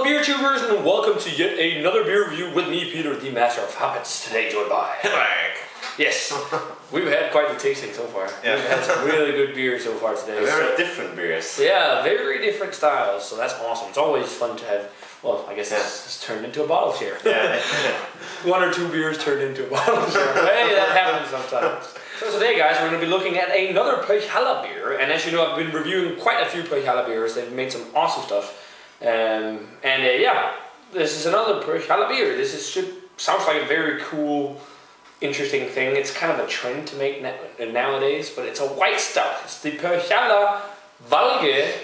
beer tubers, and welcome to yet another beer review with me, Peter, the master of habits. Today joined by Henrik. Yes, we've had quite the tasting so far. Yeah. We've had some really good beers so far today. Very different beers. Yeah, very different styles, so that's awesome. It's always fun to have, well, I guess it's turned into a bottle share. Yeah. One or two beers turned into a bottle share. Hey, that happens sometimes. So today, guys, we're going to be looking at another Põhjala beer, and as you know, I've been reviewing quite a few Põhjala beers. They've made some awesome stuff. Yeah, this is another Põhjala beer. Sounds like a very cool, interesting thing. It's kind of a trend to make nowadays, but it's a white stout. It's the Põhjala Valge,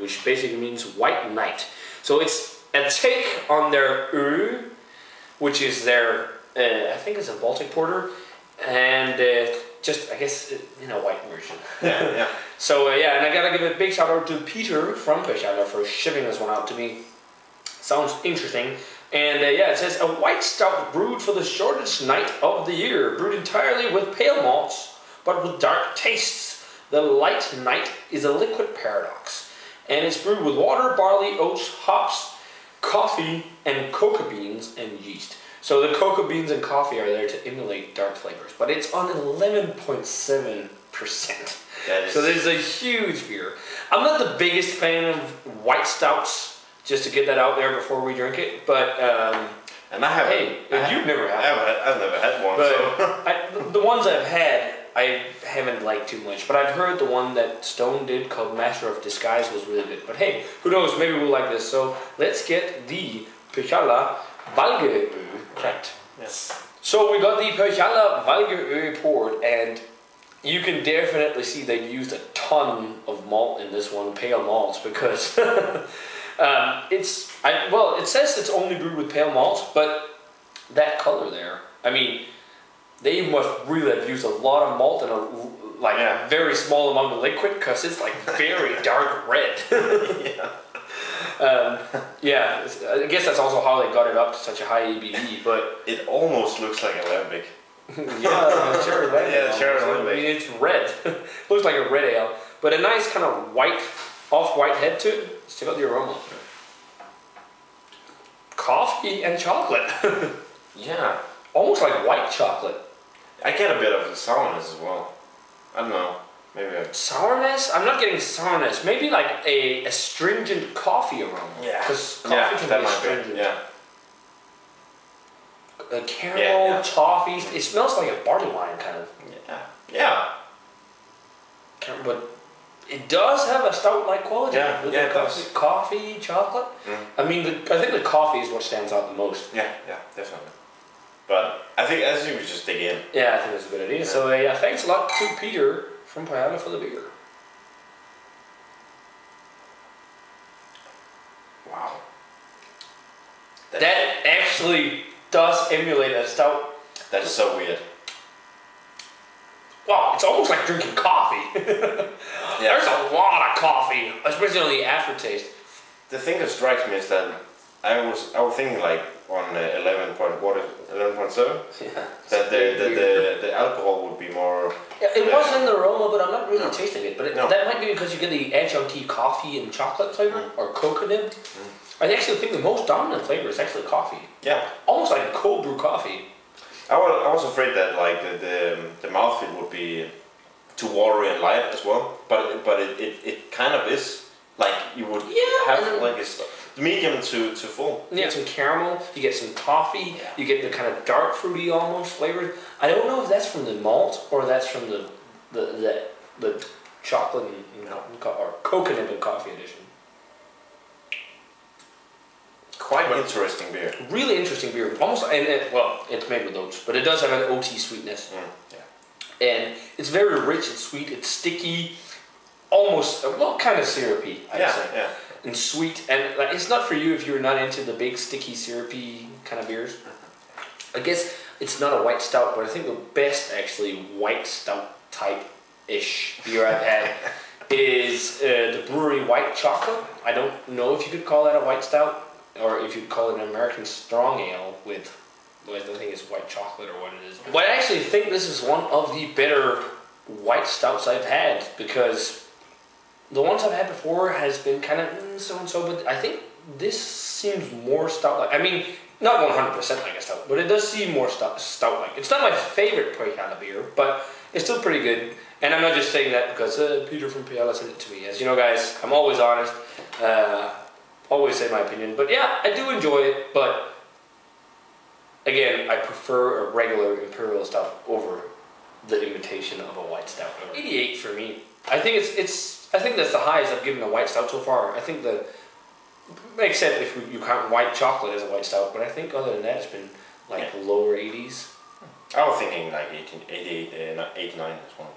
which basically means white knight. So it's a take on their which is their, I think it's a Baltic porter, and just, I guess, in a white version. Yeah. So and I gotta give a big shout out to Peter from Põhjala for shipping this one out to me. Sounds interesting. And it says a white stout brewed for the shortest night of the year, brewed entirely with pale malts, but with dark tastes. The light night is a liquid paradox, and it's brewed with water, barley, oats, hops, coffee, and cocoa beans and yeast. So the cocoa beans and coffee are there to emulate dark flavors, but it's on 11.7%. So this is a huge beer. I'm not the biggest fan of white stouts, just to get that out there before we drink it, but and I haven't. Hey, you've never had one. I've never had one. But the ones I've had, I haven't liked too much. But I've heard the one that Stone did called Master of Disguise was really good. But hey, who knows? Maybe we'll like this. So let's get the Põhjala Valge cracked. Yes. So we got the Põhjala Valge poured, and you can definitely see they used a ton of malt in this one, pale malts, because it says it's only brewed with pale malts, but that color there, I mean, they must really have used a lot of malt and a very small amount of liquid, because it's like very dark red. I guess that's also how they got it up to such a high ABV, but it almost looks like a lambic. Cherry lambic. Yeah, cherry lambic. I mean, it's red. Looks like a red ale, but a nice kind of white, off-white head to it. Let's check out the aroma. Coffee and chocolate. Yeah. Almost like white chocolate. I get a bit of the sourness as well. I don't know. Maybe sourness? I'm not getting sourness. Maybe like a astringent coffee aroma. Yeah. Because coffee can be astringent. Yeah. Caramel, toffee. It smells like a barley wine, kind of. Yeah. But it does have a stout-like quality. Yeah, it does. Coffee, chocolate. I mean, I think the coffee is what stands out the most. Yeah, definitely. But I think as you just dig in. Yeah, I think that's a good idea. Yeah. So thanks a lot to Peter from Põhjala for the beer. Wow. That actually does emulate a stout. That is so weird. Wow, it's almost like drinking coffee. There's a lot of coffee, especially on the aftertaste. The thing that strikes me is that I was thinking like on 11.7. Yeah. That the alcohol would be more. Yeah, it was in the aroma, but I'm not really tasting it. But that might be because you get the adjuncty coffee and chocolate flavor or coconut. I actually think the most dominant flavor is actually coffee. Yeah. Almost like a cold brew coffee. I was afraid that like the mouthfeel would be too watery and light as well, but it kind of is. Like you would have like a medium to full. You get some caramel, you get some coffee, you get the kind of dark fruity almost flavor. I don't know if that's from the malt or that's from the chocolate or coconut and coffee edition. Quite an interesting beer. Really interesting beer. Almost, it's made with oats, but it does have an oaty sweetness. And it's very rich and sweet. It's sticky, almost kind of syrupy. I'd say. And sweet. And it's not for you if you're not into the big sticky syrupy kind of beers. I guess it's not a white stout, but I think the best actually white stout type-ish beer I've had is the Brewery white chocolate. I don't know if you could call that a white stout, or if you'd call it an American strong ale with I think it's white chocolate or what it is. But I actually think this is one of the better white stouts I've had, because the ones I've had before has been kind of so-and-so, but I think this seems more stout-like. I mean, not 100% like a stout, but it does seem more stout-like. It's not my favorite Põhjala beer, but it's still pretty good. And I'm not just saying that because Peter from Põhjala said it to me. As you know, guys, I'm always honest. Always say my opinion. But yeah, I do enjoy it, but again, I prefer a regular Imperial stout over the imitation of a white stout. 88 for me. I think I think that's the highest I've given a white stout so far. I think makes sense if you count white chocolate as a white stout, but I think other than that, it's been like lower 80s. I was thinking like 88, 89 as well.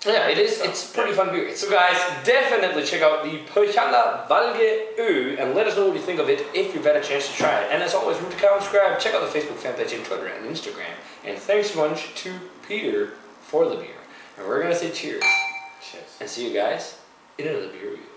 Yeah, it is. It's pretty fun beer. So guys, definitely check out the Põhjala Valge and let us know what you think of it if you've had a chance to try it. And as always, remember to comment, subscribe, check out the Facebook fan page and Twitter and Instagram. And thanks so much to Peter for the beer. And we're going to say cheers. Cheers. And see you guys in another beer review.